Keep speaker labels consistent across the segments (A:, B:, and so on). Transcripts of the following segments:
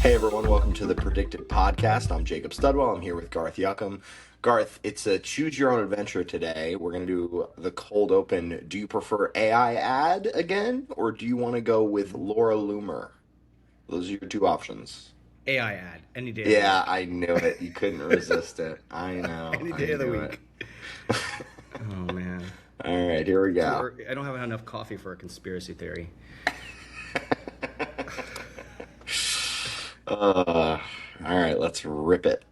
A: Hey everyone, welcome to the PredictIt podcast. I'm Jacob Studwell. I'm here with Garth Yuckham. Garth, it's a choose your own adventure today. We're going to do the cold open. Do you prefer AI ad again, or do you want to go with Laura Loomer? Those are your two options.
B: AI ad any day of the
A: Yeah,
B: week.
A: I knew it. You couldn't resist it. I know.
B: Any
A: I
B: day of the
A: knew it.
B: week. Oh man.
A: All right, here we go.
B: I don't have enough coffee for a conspiracy theory.
A: All right, let's rip it.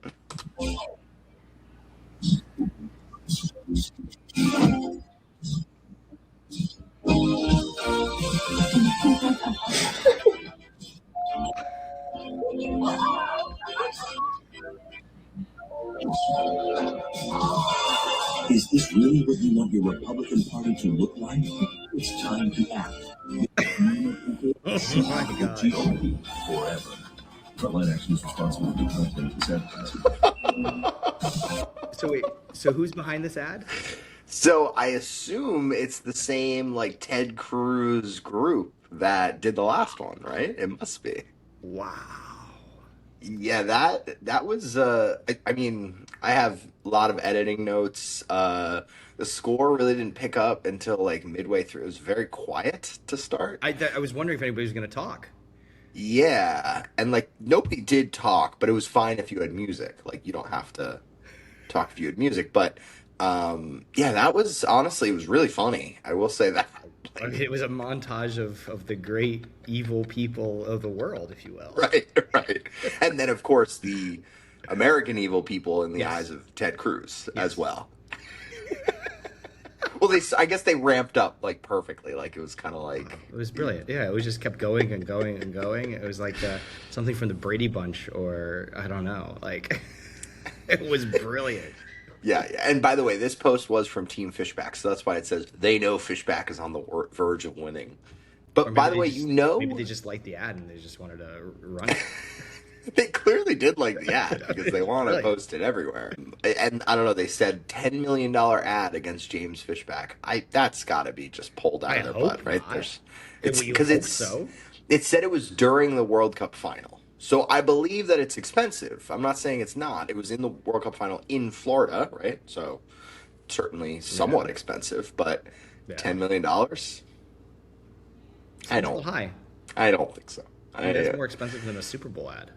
C: Is this really what you want your Republican Party to look like? It's time to act.
B: Oh my god.
C: GOP forever. Frontline Action is responsible for the content of this advertising.
B: So who's behind this ad?
A: So I assume it's the same like Ted Cruz group that did the last one, right? It must be.
B: Wow.
A: Yeah, that was I mean, I have a lot of editing notes. The score really didn't pick up until like midway through. It was very quiet to start.
B: I was wondering if anybody was going to talk.
A: Yeah, and like nobody did talk, but it was fine if you had music. Like you don't have to talk if you had music, but yeah, that was honestly it was really funny. I will say that.
B: I mean, it was a montage of the great evil people of the world, if you will.
A: Right, right. And then, of course, the American evil people in the
B: Yes.
A: eyes of Ted Cruz as
B: Yes.
A: well. Well, I guess they ramped up like perfectly. Like it was kind of like,
B: It was brilliant. Yeah, it was just kept going and going and going. It was like something from the Brady Bunch, or I don't know. Like it was brilliant.
A: yeah, yeah. And by the way, this post was from Team Fishback, so that's why it says they know Fishback is on the verge of winning.
B: Or
A: But
B: maybe
A: by the
B: they
A: way,
B: just,
A: you know,
B: maybe they just liked the ad and they just wanted to run it.
A: they clearly did like the ad because they want to
B: Really?
A: post it everywhere. And I don't know, they said $10 million ad against James Fishback. That's got to be just pulled out
B: I
A: of their
B: hope
A: butt, right?
B: not.
A: There's,
B: Well,
A: it's
B: you
A: because
B: hope
A: it's
B: so.
A: it said it was during the World Cup final. So I believe that it's expensive. I'm not saying it's not. It was in the World Cup final in Florida, right? So certainly somewhat
B: Yeah.
A: expensive, but
B: Yeah.
A: $10 million?
B: Seems
A: I
B: a little
A: don't.
B: high.
A: I don't think so.
B: I mean, that's more expensive than a Super Bowl ad.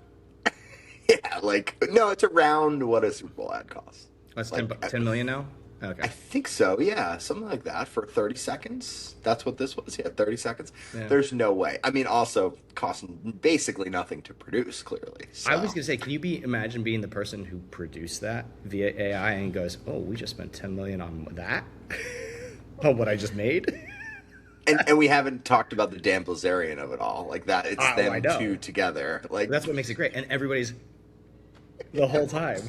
A: Yeah, like no, it's around what a Super Bowl ad costs.
B: That's
A: Like
B: 10 million now?
A: I
B: Okay.
A: think so, yeah, something like that for 30 seconds. That's what this was. Yeah, 30 seconds.
B: Yeah.
A: There's no way. I mean, also costing basically nothing to produce, clearly. So.
B: I was going to say, can you imagine being the person who produced that via AI and goes, oh, we just spent 10 million on that? On what I just made?
A: And we haven't talked about the Dan Bilzerian of it all. Like that, it's
B: Oh, I
A: them
B: know.
A: two together. Like
B: That's what makes it great. And everybody's the whole time.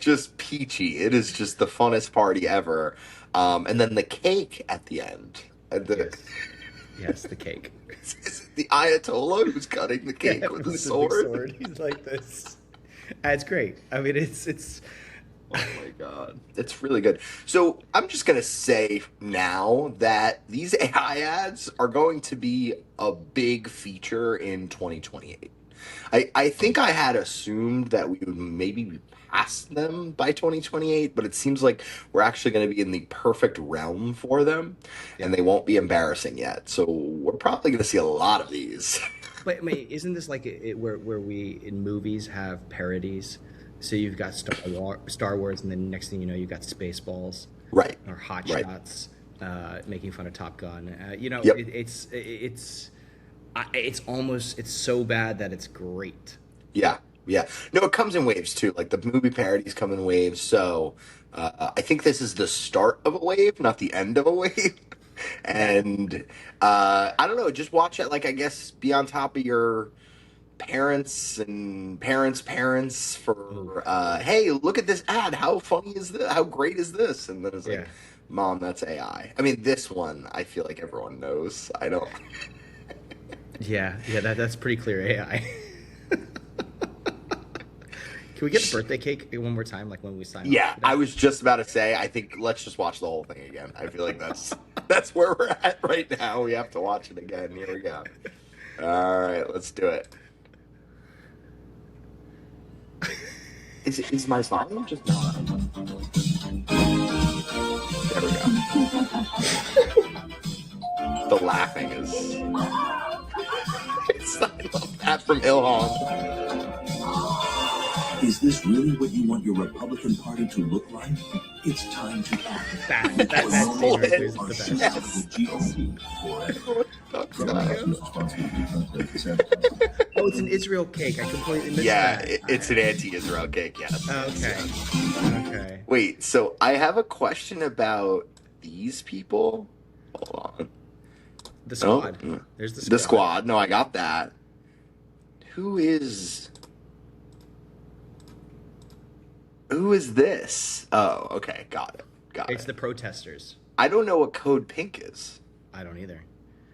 A: just peachy. It is just the funnest party ever. And then the cake at the end. And the,
B: Yes, the cake.
A: is it the Ayatollah who's cutting the cake with a
B: With
A: sword?
B: the big He's like this. It's great. I mean, it's
A: Oh my god. It's really good. So I'm just going to say now that these AI ads are going to be a big feature in 2028. I think I had assumed that we would maybe be past them by 2028, but it seems like we're actually going to be in the perfect realm for them, and they won't be embarrassing yet. So we're probably going to see a lot of these.
B: But I mean, isn't this like where we in movies have parodies? So you've got Star Wars, and then next thing you know, you've got Spaceballs
A: Right.
B: or Hot
A: Right.
B: Shots, making fun of Top Gun.
A: Yep.
B: It's almost so bad that it's great.
A: Yeah, yeah. No, it comes in waves too. Like the movie parodies come in waves. So I think this is the start of a wave, not the end of a wave. And I don't know. Just watch it. Like I guess be on top of your parents and parents for hey, look at this ad. How funny is this? How great is this? And then it's like,
B: Yeah.
A: Mom, that's AI. I mean, this one I feel like everyone knows. I don't.
B: Yeah, that's pretty clear AI. Can we get the birthday cake one more time, like when we sign
A: Yeah,
B: off?
A: I was just about to say. I think let's just watch the whole thing again. I feel like that's where we're at right now. We have to watch it again. Here we go. All right, let's do it. Is my volume just not? There we go. The laughing is. I love that from Ilhan.
C: Is this really what you want your Republican Party to look like? It's time to act.
B: That scene right there is the best. Oh, it's an Israel cake. I completely missed that.
A: It's an anti-Israel cake, yes.
B: Okay.
A: Wait, so I have a question about these people. Hold on.
B: The squad.
A: Oh,
B: There's the squad.
A: The squad. No, I got that. Who is this? Oh, okay. Got it.
B: It's the protesters.
A: I don't know what Code Pink is.
B: I don't either.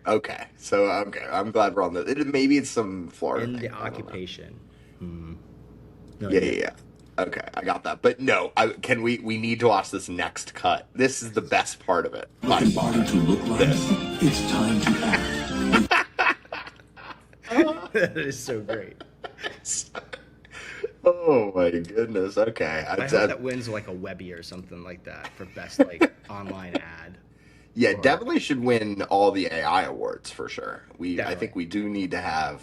A: Okay. So, I'm glad we're on the... Maybe it's some Florida
B: In
A: thing.
B: the occupation. No,
A: Yeah. Okay, I got that. But no, we need to watch this next cut. This is the best part of it. By far.
C: It's time to act.
B: That is so great.
A: Oh my goodness. Okay.
B: I hope that wins like a Webby or something like that for best like online ad.
A: Yeah, definitely should win all the AI awards for sure. I think we do need to have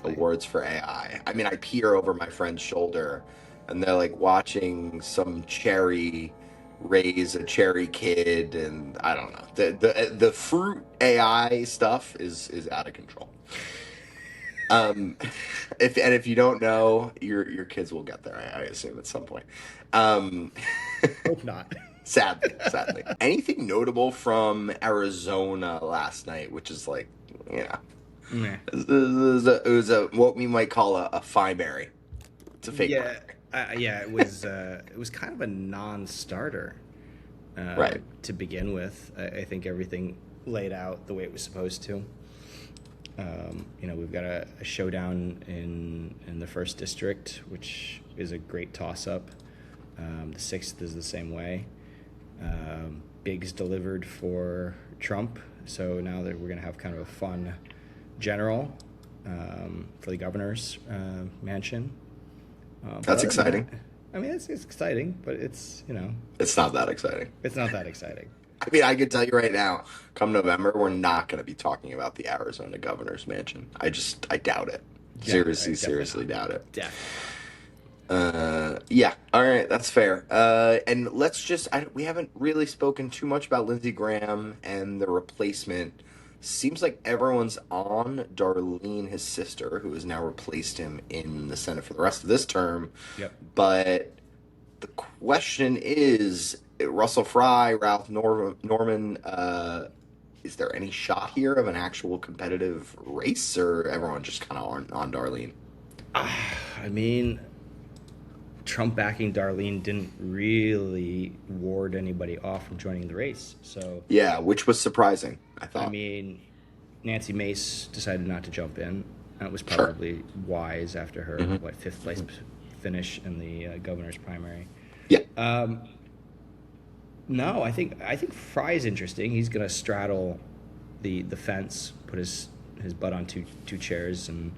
A: awards for AI. I mean, I peer over my friend's shoulder and they're like watching some cherry raise a cherry kid, and I don't know. The fruit AI stuff is out of control. If you don't know, your kids will get there, I assume, at some point.
B: Hope not.
A: Sadly. Anything notable from Arizona last night, which is like, it was a what we might call a primary. It's a fake primary.
B: It was kind of a non-starter to begin with. I think everything laid out the way it was supposed to. We've got a showdown in the first district, which is a great toss-up. The 6th is the same way. Biggs delivered for Trump, so now that we're going to have kind of a fun general for the governor's mansion.
A: That's exciting.
B: I mean, it's exciting, but it's
A: it's not that exciting.
B: It's not that exciting.
A: I mean, I can tell you right now, come November, we're not going to be talking about the Arizona governor's mansion. I doubt it. Seriously doubt it. Yeah. All right. That's fair. And let's we haven't really spoken too much about Lindsey Graham and the replacement. Seems like everyone's on Darline, his sister, who has now replaced him in the Senate for the rest of this term.
B: Yep.
A: But the question is, Russell Fry, Ralph Norman, is there any shot here of an actual competitive race, or everyone just kind of on Darline?
B: I mean, Trump backing Darline didn't really ward anybody off from joining the race. So
A: yeah, which was surprising, I thought.
B: I mean, Nancy Mace decided not to jump in. That was probably wise after her 5th place finish in the governor's primary.
A: Yeah.
B: No, I think Fry's interesting. He's going to straddle the fence, put his butt on two chairs, and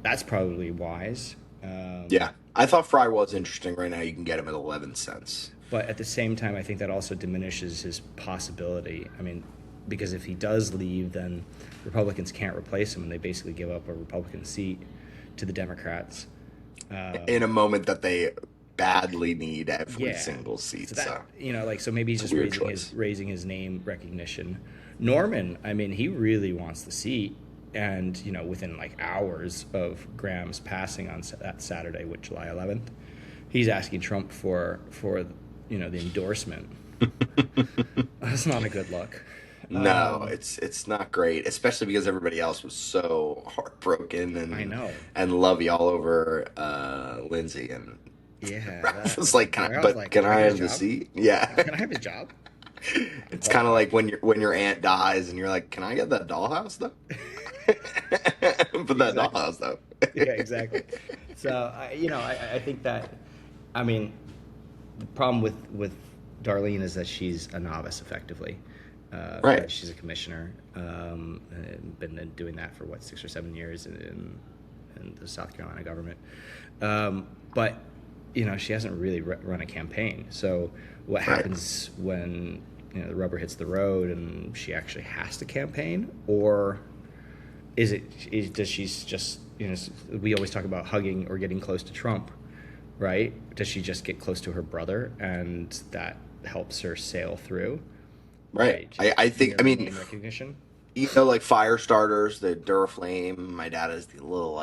B: that's probably wise.
A: Yeah, I thought Fry was interesting. Right now, you can get him at 11 cents.
B: But at the same time, I think that also diminishes his possibility. I mean, because if he does leave, then Republicans can't replace him, and they basically give up a Republican seat to the Democrats.
A: In a moment that they badly need every single seat.
B: So maybe he's just raising his name recognition. Norman, I mean, he really wants the seat. And, within like hours of Graham's passing on that Saturday, July 11th, he's asking Trump for the endorsement. That's not a good look.
A: No, it's not great, especially because everybody else was so heartbroken and
B: I know,
A: and lovey all over Lindsey, and Ralph was like, can I have the seat? Yeah,
B: can I have his job?
A: It's kind of like when your aunt dies and you're like, can I get that dollhouse though? But that dollhouse though.
B: Yeah, exactly. So I think that, I mean, the problem with Darline is that she's a novice, effectively.
A: Right.
B: She's a commissioner, been doing that for 6 or 7 years in in the South Carolina government. But she hasn't really run a campaign. So what happens when the rubber hits the road and she actually has to campaign, or does she just we always talk about hugging or getting close to Trump, right? Does she just get close to her brother and that helps her sail through?
A: Right. I think,
B: name recognition.
A: Like fire starters, the Duraflame. My dad has the little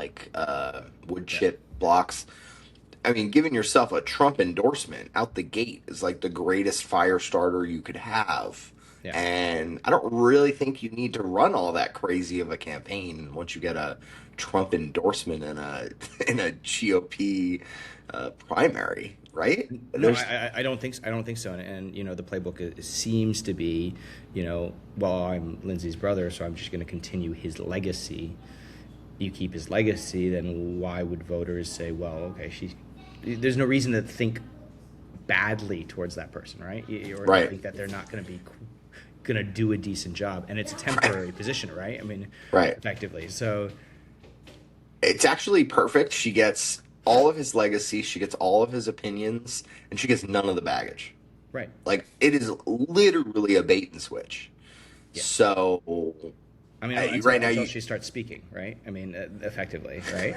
A: wood chip blocks. I mean, giving yourself a Trump endorsement out the gate is like the greatest fire starter you could have. Yeah. And I don't really think you need to run all that crazy of a campaign once you get a Trump endorsement in a GOP primary, right?
B: No, I don't think so. And the playbook seems to be, well, I'm Lindsey's brother, so I'm just going to continue his legacy. You keep his legacy, then why would voters say, well, okay, there's no reason to think badly towards that person, right? Or
A: right.
B: think that they're not going to do a decent job, and it's a temporary position, right? I mean, effectively. So
A: it's actually perfect. She gets all of his legacy, she gets all of his opinions, and she gets none of the baggage.
B: Right.
A: Like, it is literally a bait and switch. Yeah. So,
B: I mean, until she starts speaking, right? I mean, effectively, right?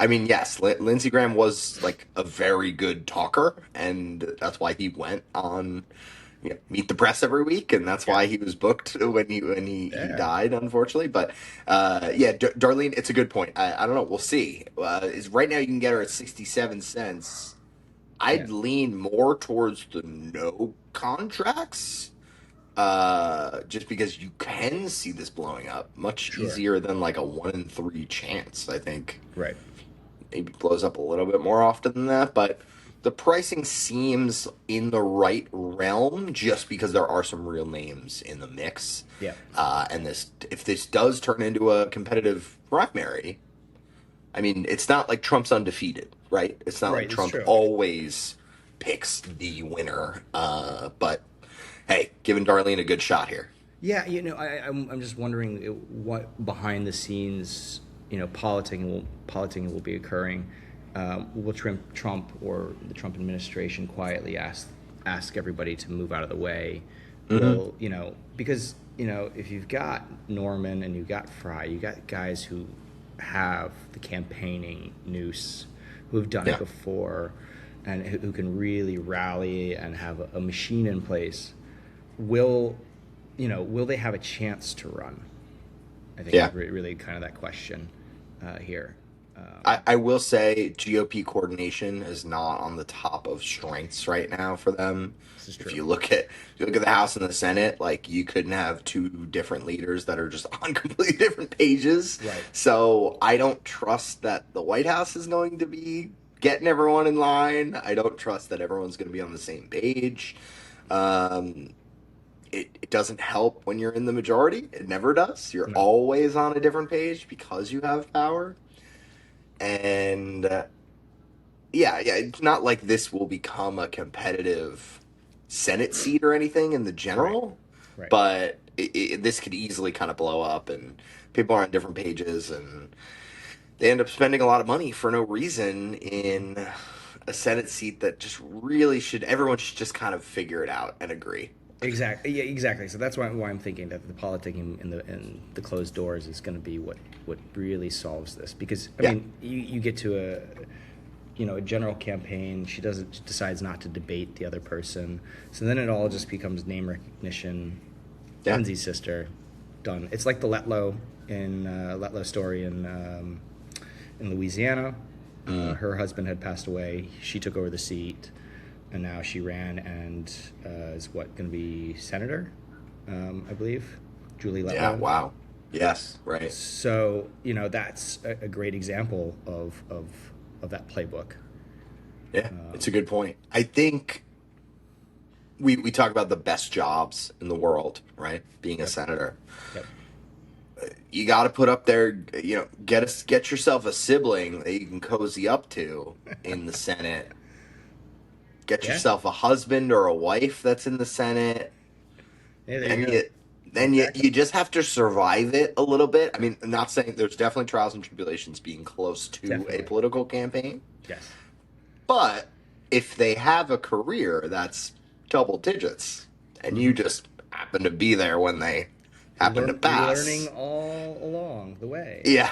A: I mean, yes, Lindsey Graham was like a very good talker, and that's why he went on Meet the Press every week, and that's why he was booked when he died, unfortunately. But Darline, it's a good point. I don't know. We'll see. Is right now you can get her at 67 cents. I'd lean more towards the no contracts. Just because you can see this blowing up much easier than like a 1 in 3 chance, I think.
B: Right.
A: Maybe blows up a little bit more often than that, but the pricing seems in the right realm just because there are some real names in the mix.
B: Yeah.
A: And if this does turn into a competitive primary, I mean, it's not like Trump's undefeated, right? It's not like Trump always picks the winner. But hey, giving Darline a good shot here.
B: Yeah, I'm just wondering what behind the scenes, politicking will be occurring. Will Trump or the Trump administration quietly ask everybody to move out of the way? Mm-hmm. Will because if you've got Norman and you've got Fry, you got guys who have the campaigning nous, who have done it before, and who can really rally and have a machine in place. Will they have a chance to run? I think is really kind of that question here.
A: I will say GOP coordination is not on the top of strengths right now for them.
B: This is true.
A: If you look at the House and the Senate, like you couldn't have two different leaders that are just on completely different pages.
B: Right.
A: So I don't trust that the White House is going to be getting everyone in line. I don't trust that everyone's going to be on the same page. It doesn't help when you're in the majority. It never does. You're always on a different page because you have power. And it's not like this will become a competitive Senate seat or anything in the general,
B: right.
A: But this could easily kind of blow up, and people are on different pages, and they end up spending a lot of money for no reason in a Senate seat that just really everyone should just kind of figure it out and agree.
B: Exactly. Yeah, exactly. So that's why I'm thinking that the politicking in the closed doors is going to be what really solves this. Because I mean, you get to a general campaign. She decides not to debate the other person. So then it all just becomes name recognition. Yeah. Lindsey's sister, done. It's like the Letlow story in Louisiana. Her husband had passed away. She took over the seat. And now she ran and is going to be senator, I believe, Julie Letlow.
A: Yeah, wow. Yes, right.
B: So, that's a great example of that playbook.
A: Yeah, it's a good point. I think we talk about the best jobs in the world, right? Being a senator.
B: Yep.
A: You got to put up there, get yourself a sibling that you can cozy up to in the Senate. Get yourself a husband or a wife that's in the Senate.
B: Hey, there you go.
A: then
B: Exactly.
A: you just have to survive it a little bit. I mean, I'm not saying there's definitely trials and tribulations being close to a
B: Definitely.
A: political campaign,
B: Yes.
A: but if they have a career that's double digits and you
B: Hmm.
A: just happen to be there when they happen to
B: Learning
A: pass,
B: all along the way.
A: yeah,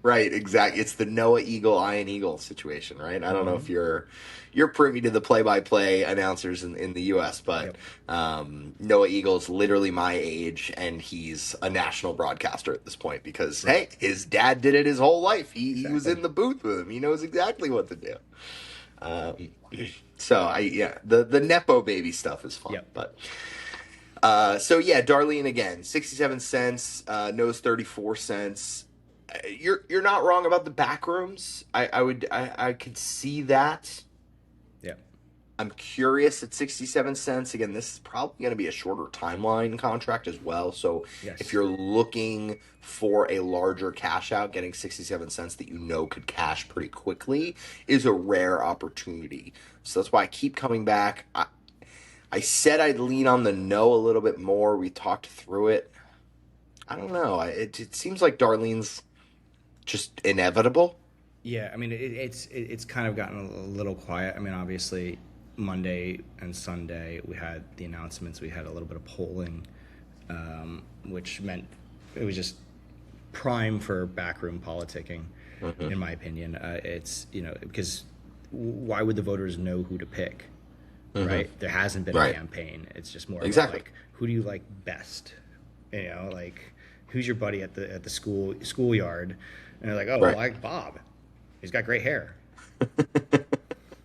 A: right, exactly. It's the Noah Eagle, Ian Eagle situation, right? I don't know if
B: Hmm.
A: you're privy to the play-by-play announcers in the U.S., but
B: Yep.
A: Noah Eagle's literally my age, and he's a national broadcaster at this point because
B: Right.
A: hey, his dad did it his whole life. He was
B: Exactly.
A: in the booth with him. He knows exactly what to do. Um, so the nepo baby stuff is fun,
B: Yep.
A: but. So yeah, Darlene again, 67 cents, nose 34 cents. You're not wrong about the back rooms. I could see that.
B: Yep.
A: I'm curious at 67 cents. Again, this is probably going to be a shorter timeline contract as well. So if
B: Yes.
A: you're looking for a larger cash out, getting 67 cents that you know could cash pretty quickly is a rare opportunity. So that's why I keep coming back. I said I'd lean on the no a little bit more. We talked through it. I don't know. It seems like Darlene's just inevitable.
B: Yeah, I mean it's kind of gotten a little quiet. I mean, obviously Monday and Sunday we had the announcements. We had a little bit of polling, which meant it was just prime for backroom politicking,
A: Hmm.
B: in my opinion. It's because why would the voters know who to pick,
A: Hmm.
B: right? There hasn't been a
A: Right.
B: campaign. It's just more about
A: Exactly.
B: like who do you like best, like who's your buddy at the schoolyard, and they're like, oh, well,
A: Right.
B: I like Bob. He's got great hair.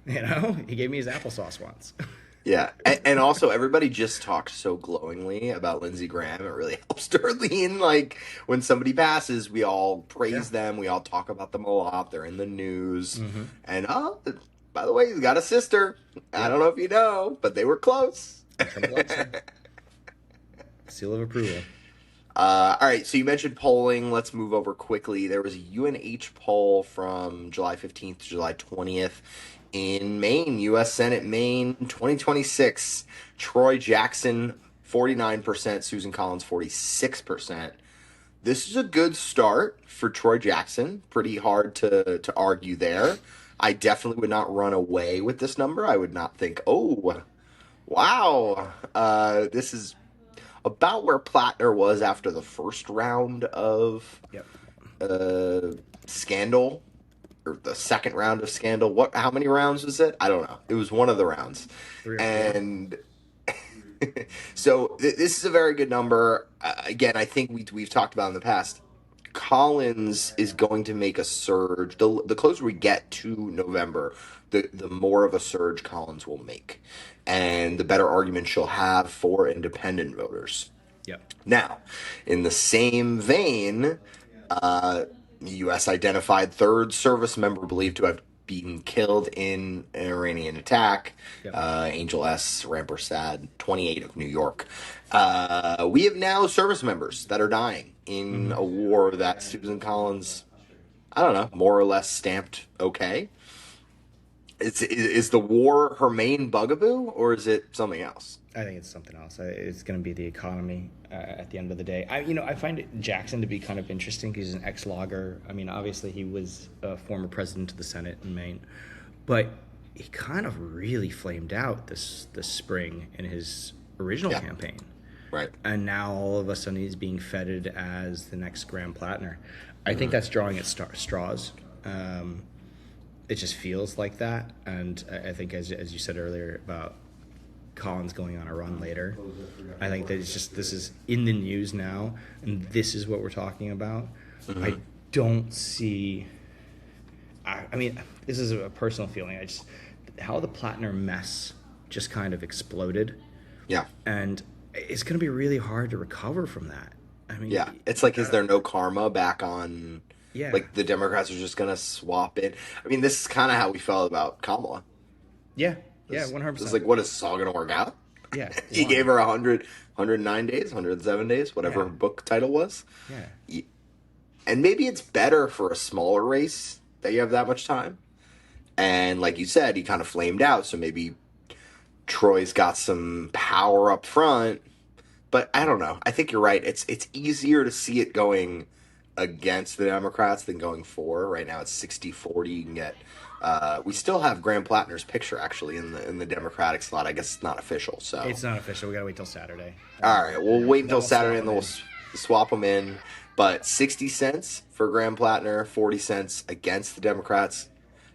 B: He gave me his applesauce once.
A: Yeah. And also, everybody just talked so glowingly about Lindsey Graham. It really helps Darlene. Like, when somebody passes, we all
B: Yeah.
A: praise them. We all talk about them a lot. They're in the news.
B: Mm-hmm.
A: And, oh, by the way, he's got a sister. I
B: Yep.
A: don't know if you know, but they were close.
B: Trump loves her. Seal of approval.
A: All right, so you mentioned polling. Let's move over quickly. There was a UNH poll from July 15th to July 20th in Maine, U.S. Senate, Maine, 2026. Troy Jackson, 49%, Susan Collins, 46%. This is a good start for Troy Jackson. Pretty hard to argue there. I definitely would not run away with this number. I would not think, oh, wow, this is about where Platner was after the first round of
B: Yep.
A: uh, Scandal, or the second round of Scandal. What? How many rounds was it? I don't know. It was one of the rounds,
B: 3 or 4.
A: and so this is a very good number. Again, I think we've talked about in the past. Collins is going to make a surge. The closer we get to November, the more of a surge Collins will make, and the better argument she'll have for independent voters.
B: Yep.
A: Now, in the same vein, the U.S. identified third service member believed to have been killed in an Iranian attack.
B: Yep.
A: Angel S. Rampersad, 28 of New York. We have now service members that are dying in a war that Susan Collins, I don't know, more or less stamped okay. Is the war her main bugaboo, or is it something else?
B: I think it's something else. It's going to be the economy at the end of the day. I find Jackson to be kind of interesting because he's an ex-logger. I mean, obviously he was a former president of the Senate in Maine, but he kind of really flamed out this spring in his original campaign.
A: Right.
B: And now all of a sudden he's being feted as the next Graham Platner. I think that's drawing at straws. It just feels like that, and I think as you said earlier about Collins going on a run later, I think that this is in the news now, and this is what we're talking about. I don't see. I mean, this is a personal feeling. How the Platner mess just kind of exploded.
A: Yeah.
B: And it's going to be really hard to recover from that. I mean,
A: Yeah, it's like, is there no karma back on?
B: Yeah.
A: Like the Democrats are just gonna swap it. I mean, this is kind of how we felt about Kamala.
B: Yeah,
A: It's
B: 100%.
A: like, what is this all gonna work out?
B: Yeah,
A: You
B: why?
A: gave her 109 days, 107 days, whatever
B: Yeah.
A: her book title was.
B: Yeah.
A: And maybe it's better for a smaller race that you have that much time. And like you said, he kind of flamed out, so maybe Troy's got some power up front But I don't know. I think you're right. It's easier to see it going against the Democrats than going for. Right now it's 60-40. You can get we still have Graham Platner's picture actually in the Democratic slot. I guess it's not official. So
B: It's not official. We gotta wait till Saturday.
A: all right, we'll wait until
B: Then we'll
A: Saturday
B: swap
A: and then we'll
B: them
A: swap them in. But 60 cents for Graham Platner, 40 cents against the Democrats.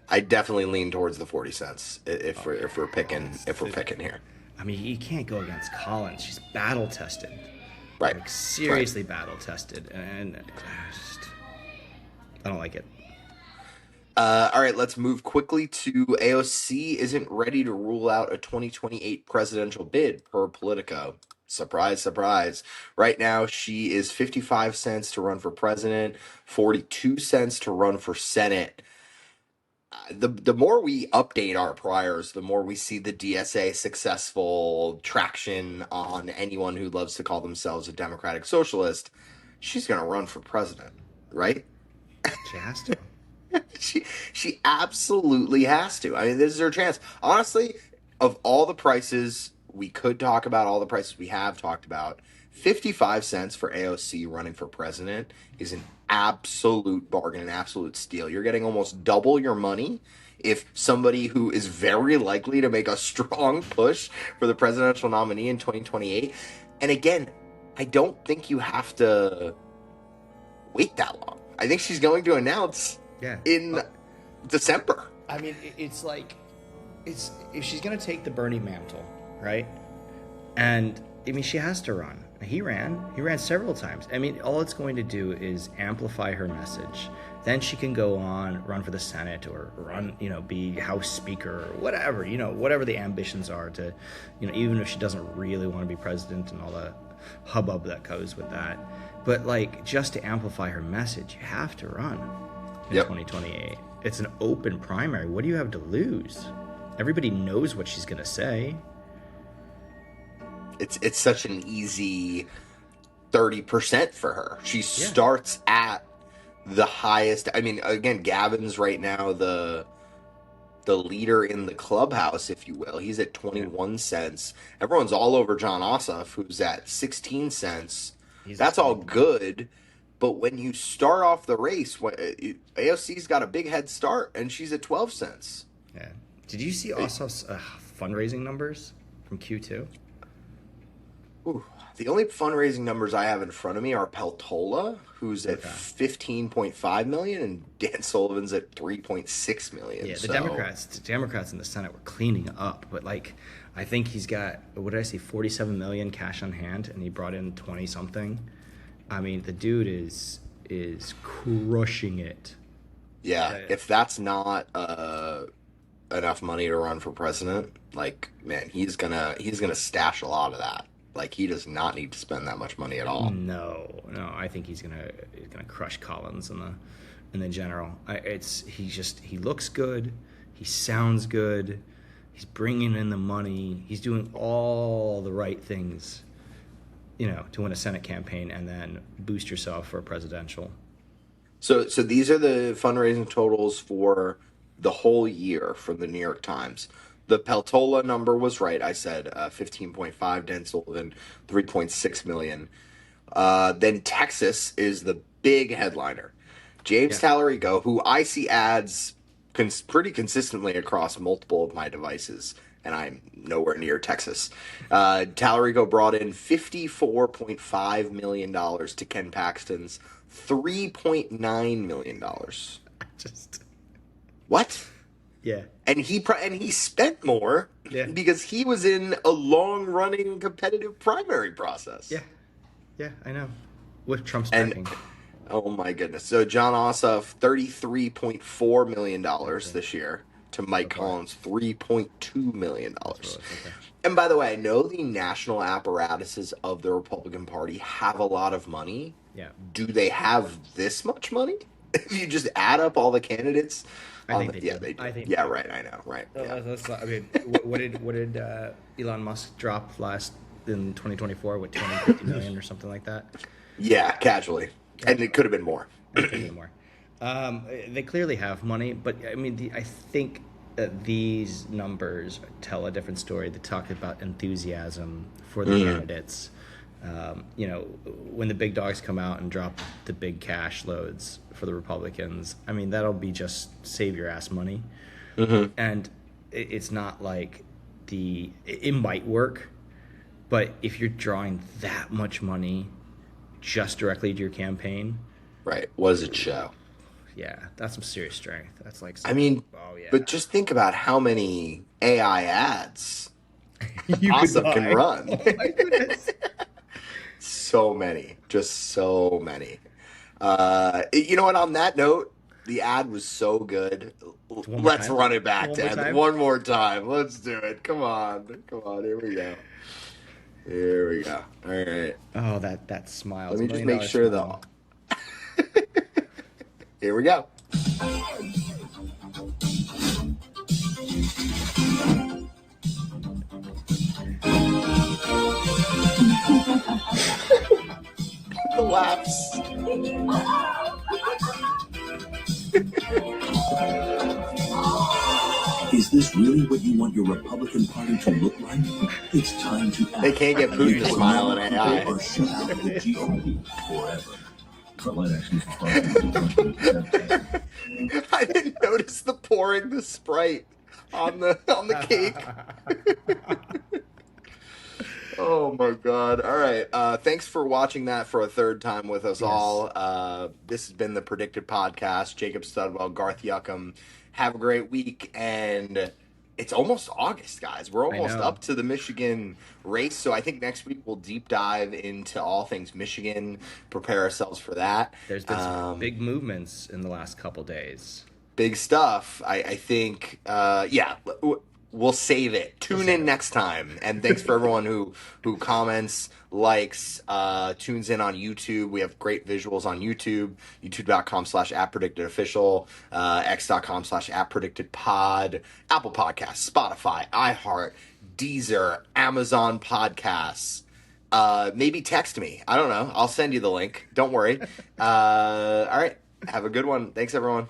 A: I definitely lean towards the 40 cents if we're picking here.
B: I mean, you can't go against Collins. She's battle tested,
A: Right.
B: like seriously battle tested, and I don't like it.
A: All right, let's move quickly to AOC isn't ready to rule out a 2028 presidential bid per Politico. Surprise, surprise. Right now, she is 55 cents to run for president, 42 cents to run for Senate. The more we update our priors, the more we see the DSA successful traction on anyone who loves to call themselves a democratic socialist. She's going to run for president, right?
B: She has to.
A: She absolutely has to. I mean, this is her chance. Honestly, of all the prices we could talk about, all the prices we have talked about, 55 cents for AOC running for president is an absolute bargain, an absolute steal. You're getting almost double your money if somebody who is very likely to make a strong push for the presidential nominee in 2028. And again, I don't think you have to wait that long. I think she's going to announce in December.
B: I mean, it's like, if she's going to take the Bernie mantle, right? And I mean, she has to run. He ran several times. I mean, all it's going to do is amplify her message. Then she can go on, run for the Senate or run, be House Speaker or whatever, whatever the ambitions are to, even if she doesn't really want to be president and all the hubbub that goes with that. But like, just to amplify her message, you have to run in 2028. It's an open primary. What do you have to lose? Everybody knows what she's going to say.
A: It's such an easy 30% for her. She starts at the highest. I mean, again, Gavin's right now the leader in the clubhouse, if you will. He's at 21 cents. Everyone's all over John Ossoff, who's at 16 cents. That's all good. But when you start off the race, AOC's got a big head start, and she's at 12 cents.
B: Yeah. Did you see Ossoff's fundraising numbers from Q2?
A: Ooh, the only fundraising numbers I have in front of me are Peltola, who's at 15.5 million, and Dan Sullivan's at 3.6 million.
B: Yeah, the Democrats in the Senate were cleaning up, but like, I think he's got, what did I say, 47 million cash on hand, and he brought in 20 something. I mean, the dude is crushing it.
A: Yeah, if that's not enough money to run for president, like, man, he's gonna stash a lot of that. Like, he does not need to spend that much money at all.
B: No, I think he's gonna crush Collins in the general. He looks good, he sounds good, he's bringing in the money, he's doing all the right things, to win a Senate campaign and then boost yourself for a presidential.
A: So these are the fundraising totals for the whole year from the New York Times. The Peltola number was right. I said 15.5, Dan Sullivan 3.6 million. Then Texas is the big headliner. James Talarico, who I see ads pretty consistently across multiple of my devices, and I'm nowhere near Texas. Talarico brought in $54.5 million to Ken Paxton's $3.9 million. What?
B: Yeah.
A: And he spent more because he was in a long-running competitive primary process.
B: Yeah, I know. With Trump's backing.
A: Oh my goodness. So John Ossoff, $33.4 million this year to Mike Collins, $3.2 million. Okay. And by the way, I know the national apparatuses of the Republican Party have a lot of money.
B: Yeah.
A: Do they have this much money? If you just add up all the candidates...
B: I think they do.
A: Right. I know. Right.
B: I mean, what did Elon Musk drop in 2024? What, 250 million or something like that?
A: Yeah, casually, and it could have been more.
B: They clearly have money, but I mean, I think that these numbers tell a different story. They talk about enthusiasm for the candidates. When the big dogs come out and drop the big cash loads for the Republicans, I mean, that'll be just save your ass money. Mm-hmm. And it's not like it might work, but if you're drawing that much money just directly to your campaign.
A: Right. What does it show?
B: Yeah, that's some serious strength. That's like,
A: but just think about how many AI ads Ossoff can run.
B: Oh my goodness.
A: So many. Just so many. You know what? On that note, the ad was so good. Let's run it back, Dan. One more time. Let's do it. Come on. Here we go. All right.
B: Oh, that smile.
A: Let me just make sure though. Here we go. The laughs.
C: Is this really what you want your Republican Party to look like? It's time to act.
A: They can't get Putin to smile in AI.
C: Or shut out the GOP forever.
A: I didn't notice the pouring the Sprite on the cake. Oh my God. All right. Thanks for watching that for a third time with us all. This has been the PredictIt podcast. Jacob Studwell, Garth Yuckham. Have a great week. And it's almost August, guys. We're almost up to the Michigan race. So I think next week we'll deep dive into all things Michigan, prepare ourselves for that.
B: There's been some big movements in the last couple days.
A: Big stuff. I think, we'll save it. Tune in next time. And thanks for everyone who comments, likes, tunes in on YouTube. We have great visuals on YouTube, youtube.com/@PredictItOfficial, x.com/@PredictItPod, Apple Podcasts, Spotify, iHeart, Deezer, Amazon Podcasts. Maybe text me. I don't know. I'll send you the link. Don't worry. All right. Have a good one. Thanks, everyone.